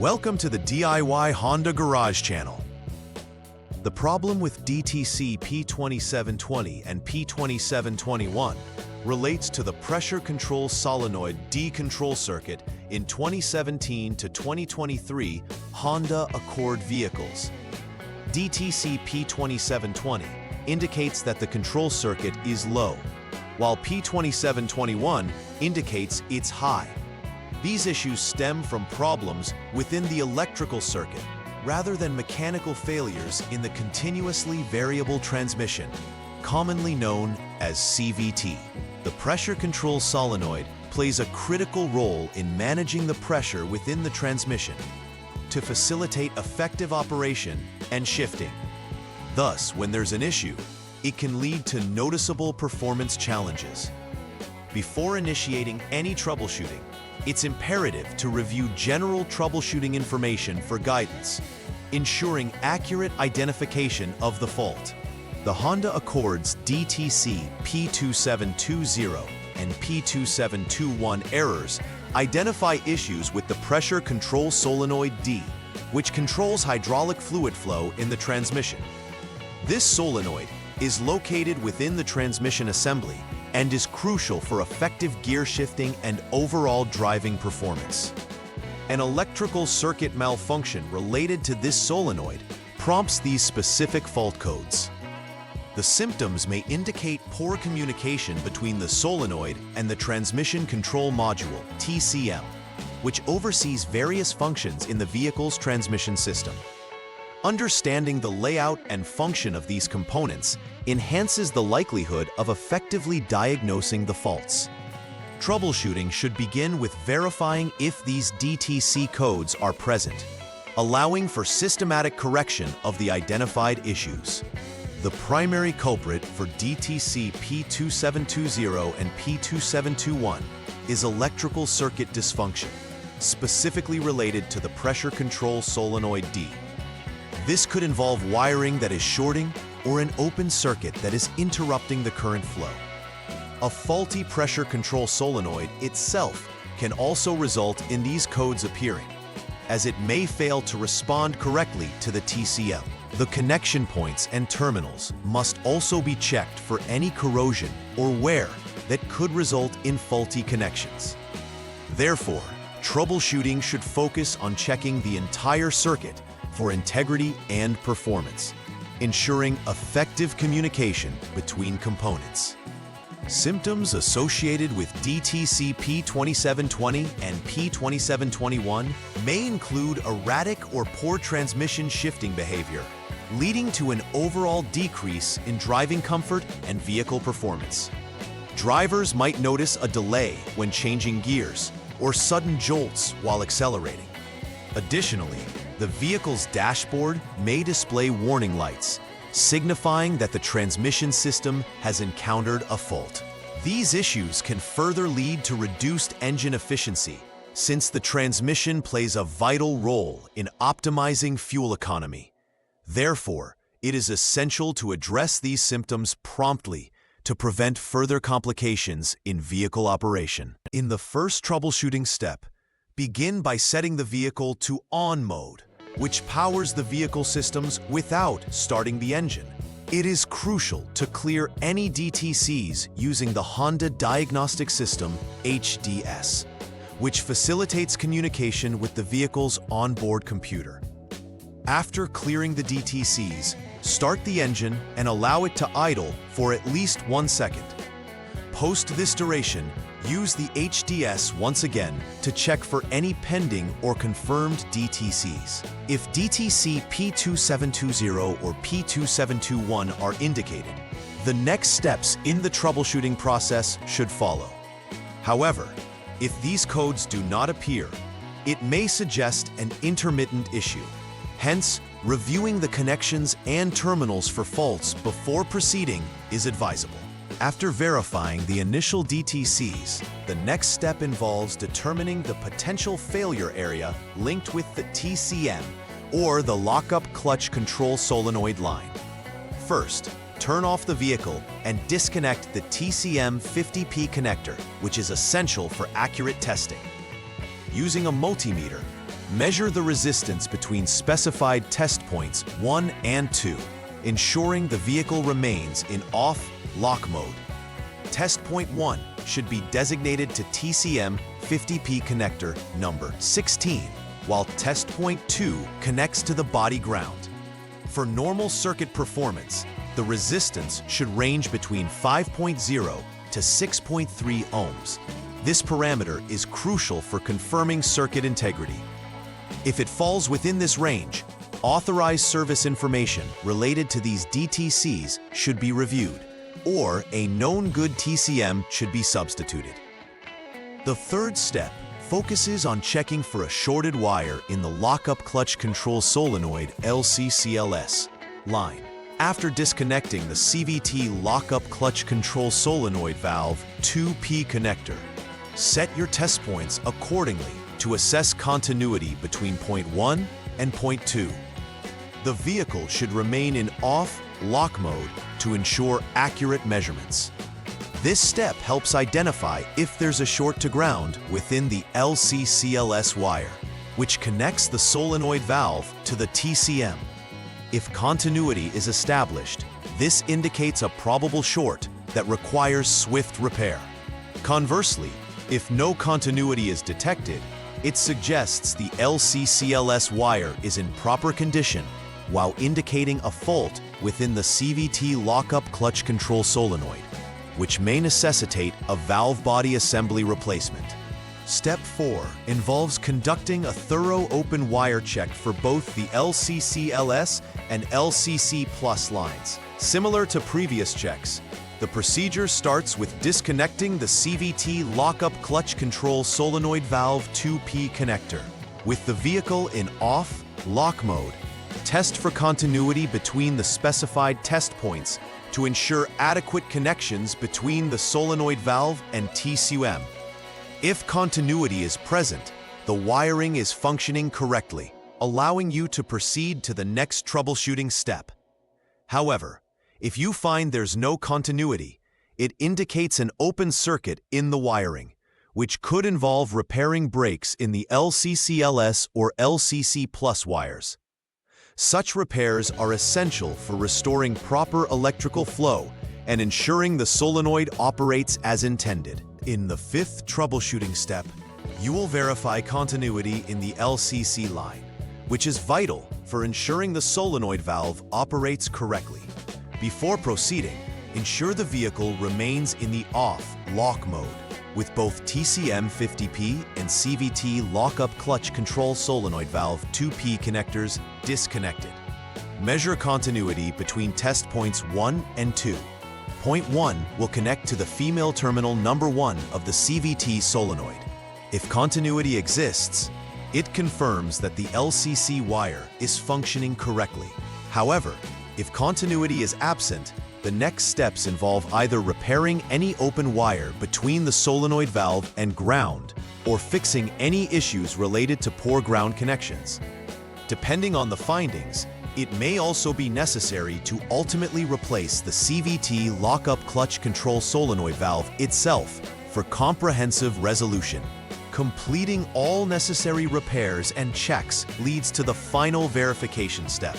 Welcome to the DIY Honda Garage channel. The problem with DTC P2720 and P2721 relates to the Pressure Control Solenoid D control circuit in 2017 to 2023 Honda Accord vehicles. DTC P2720 indicates that the control circuit is low, while P2721 indicates it's high. These issues stem from problems within the electrical circuit rather than mechanical failures in the continuously variable transmission, commonly known as CVT. The pressure control solenoid plays a critical role in managing the pressure within the transmission to facilitate effective operation and shifting. Thus, when there's an issue, it can lead to noticeable performance challenges. Before initiating any troubleshooting, it's imperative to review general troubleshooting information for guidance, ensuring accurate identification of the fault. The Honda Accord's DTC P2720 and P2721 errors identify issues with the Pressure Control Solenoid D, which controls hydraulic fluid flow in the transmission. This solenoid is located within the transmission assembly and is crucial for effective gear shifting and overall driving performance. An electrical circuit malfunction related to this solenoid prompts these specific fault codes. The symptoms may indicate poor communication between the solenoid and the transmission control module, TCM, which oversees various functions in the vehicle's transmission system. Understanding the layout and function of these components enhances the likelihood of effectively diagnosing the faults. Troubleshooting should begin with verifying if these DTC codes are present, allowing for systematic correction of the identified issues. The primary culprit for DTC P2720 and P2721 is electrical circuit dysfunction, specifically related to the Pressure Control Solenoid D. This could involve wiring that is shorting or an open circuit that is interrupting the current flow. A faulty pressure control solenoid itself can also result in these codes appearing, as it may fail to respond correctly to the TCM. The connection points and terminals must also be checked for any corrosion or wear that could result in faulty connections. Therefore, troubleshooting should focus on checking the entire circuit for integrity and performance, ensuring effective communication between components. Symptoms associated with DTC P2720 and P2721 may include erratic or poor transmission shifting behavior, leading to an overall decrease in driving comfort and vehicle performance. Drivers might notice a delay when changing gears or sudden jolts while accelerating. Additionally, the vehicle's dashboard may display warning lights, signifying that the transmission system has encountered a fault. These issues can further lead to reduced engine efficiency, since the transmission plays a vital role in optimizing fuel economy. Therefore, it is essential to address these symptoms promptly to prevent further complications in vehicle operation. In the first troubleshooting step, begin by setting the vehicle to on mode, which powers the vehicle systems without starting the engine. It is crucial to clear any DTCs using the Honda Diagnostic System HDS, which facilitates communication with the vehicle's onboard computer. After clearing the DTCs, start the engine and allow it to idle for at least 1 second. Post this duration, use the HDS once again to check for any pending or confirmed DTCs. If DTC P2720 or P2721 are indicated, the next steps in the troubleshooting process should follow. However, if these codes do not appear, it may suggest an intermittent issue. Hence, reviewing the connections and terminals for faults before proceeding is advisable. After verifying the initial DTCs, the next step involves determining the potential failure area linked with the TCM or the lockup clutch control solenoid line. First, turn off the vehicle and disconnect the TCM 50P connector, which is essential for accurate testing. Using a multimeter, Measure the resistance between specified test points 1 and 2, ensuring the vehicle remains in off lock mode. Test point 1 should be designated to TCM 50P connector number 16, while test point 2 connects to the body ground. For normal circuit performance, the resistance should range between 5.0 to 6.3 ohms. This parameter is crucial for confirming circuit integrity. If it falls within this range, authorized service information related to these DTCs should be reviewed, or a known good TCM should be substituted. The third step focuses on checking for a shorted wire in the lockup clutch control solenoid LCCLS line. After disconnecting the CVT lockup clutch control solenoid valve 2P connector, set your test points accordingly to assess continuity between point 1 and point 2. The vehicle should remain in off lock mode to ensure accurate measurements. This step helps identify if there's a short to ground within the LCCLS wire, which connects the solenoid valve to the TCM. If continuity is established, this indicates a probable short that requires swift repair. Conversely, if no continuity is detected, it suggests the LCCLS wire is in proper condition while indicating a fault within the CVT lockup clutch control solenoid, which may necessitate a valve body assembly replacement. Step 4 involves conducting a thorough open wire check for both the LCCLS and LCC Plus lines. Similar to previous checks, the procedure starts with disconnecting the CVT lockup clutch control solenoid valve 2P connector. With the vehicle in off lock mode, test for continuity between the specified test points to ensure adequate connections between the solenoid valve and TCM. If continuity is present, the wiring is functioning correctly, allowing you to proceed to the next troubleshooting step. However, if you find there's no continuity, it indicates an open circuit in the wiring, which could involve repairing breaks in the LCCLS or LCC Plus wires. Such repairs are essential for restoring proper electrical flow and ensuring the solenoid operates as intended. In the fifth troubleshooting step, you will verify continuity in the LCC line, which is vital for ensuring the solenoid valve operates correctly. Before proceeding, ensure the vehicle remains in the off lock mode, with both TCM 50P and CVT lockup clutch control solenoid valve 2P connectors disconnected. Measure continuity between test points 1 and 2. Point 1 will connect to the female terminal number 1 of the CVT solenoid. If continuity exists, it confirms that the LCC wire is functioning correctly. However, if continuity is absent, the next steps involve either repairing any open wire between the solenoid valve and ground or fixing any issues related to poor ground connections. Depending on the findings, it may also be necessary to ultimately replace the CVT lockup clutch control solenoid valve itself for comprehensive resolution. Completing all necessary repairs and checks leads to the final verification step.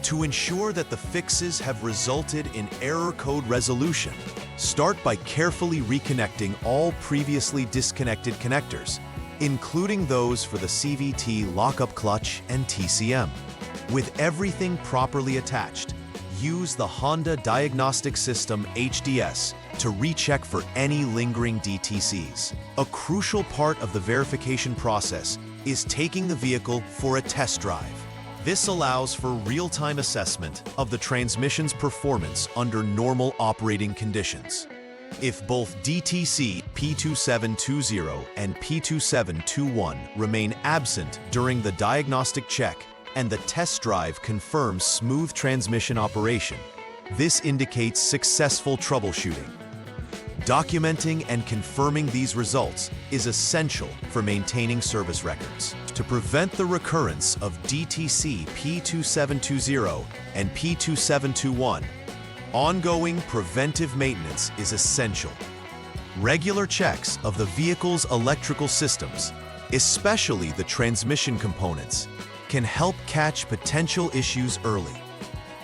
To ensure that the fixes have resulted in error code resolution, start by carefully reconnecting all previously disconnected connectors, including those for the CVT lockup clutch and TCM. With everything properly attached, use the Honda Diagnostic System HDS to recheck for any lingering DTCs. A crucial part of the verification process is taking the vehicle for a test drive. This allows for real-time assessment of the transmission's performance under normal operating conditions. If both DTC P2720 and P2721 remain absent during the diagnostic check and the test drive confirms smooth transmission operation, this indicates successful troubleshooting. Documenting and confirming these results is essential for maintaining service records. To prevent the recurrence of DTC P2720 and P2721, ongoing preventive maintenance is essential. Regular checks of the vehicle's electrical systems, especially the transmission components, can help catch potential issues early.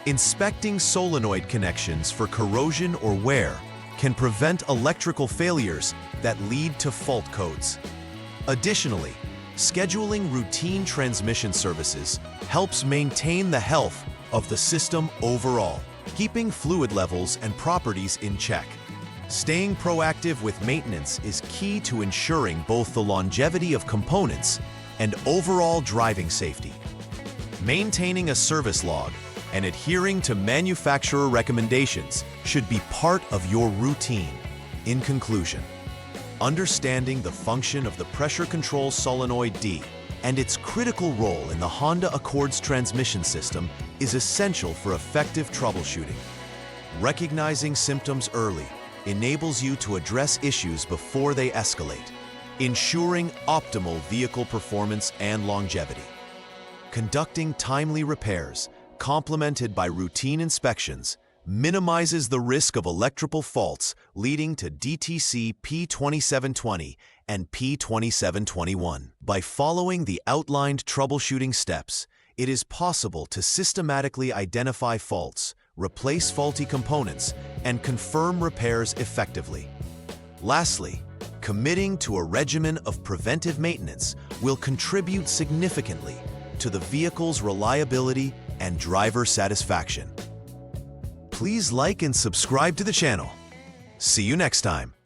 Inspecting solenoid connections for corrosion or wear can prevent electrical failures that lead to fault codes. Additionally, scheduling routine transmission services helps maintain the health of the system overall, keeping fluid levels and properties in check. Staying proactive with maintenance is key to ensuring both the longevity of components and overall driving safety. Maintaining a service log and adhering to manufacturer recommendations should be part of your routine. In conclusion, understanding the function of the Pressure Control Solenoid D and its critical role in the Honda Accord's transmission system is essential for effective troubleshooting. Recognizing symptoms early enables you to address issues before they escalate, ensuring optimal vehicle performance and longevity. Conducting timely repairs, complemented by routine inspections, minimizes the risk of electrical faults leading to DTC P2720 and P2721. By following the outlined troubleshooting steps, it is possible to systematically identify faults, replace faulty components, and confirm repairs effectively. Lastly, committing to a regimen of preventive maintenance will contribute significantly to the vehicle's reliability and driver satisfaction. Please like and subscribe to the channel. See you next time.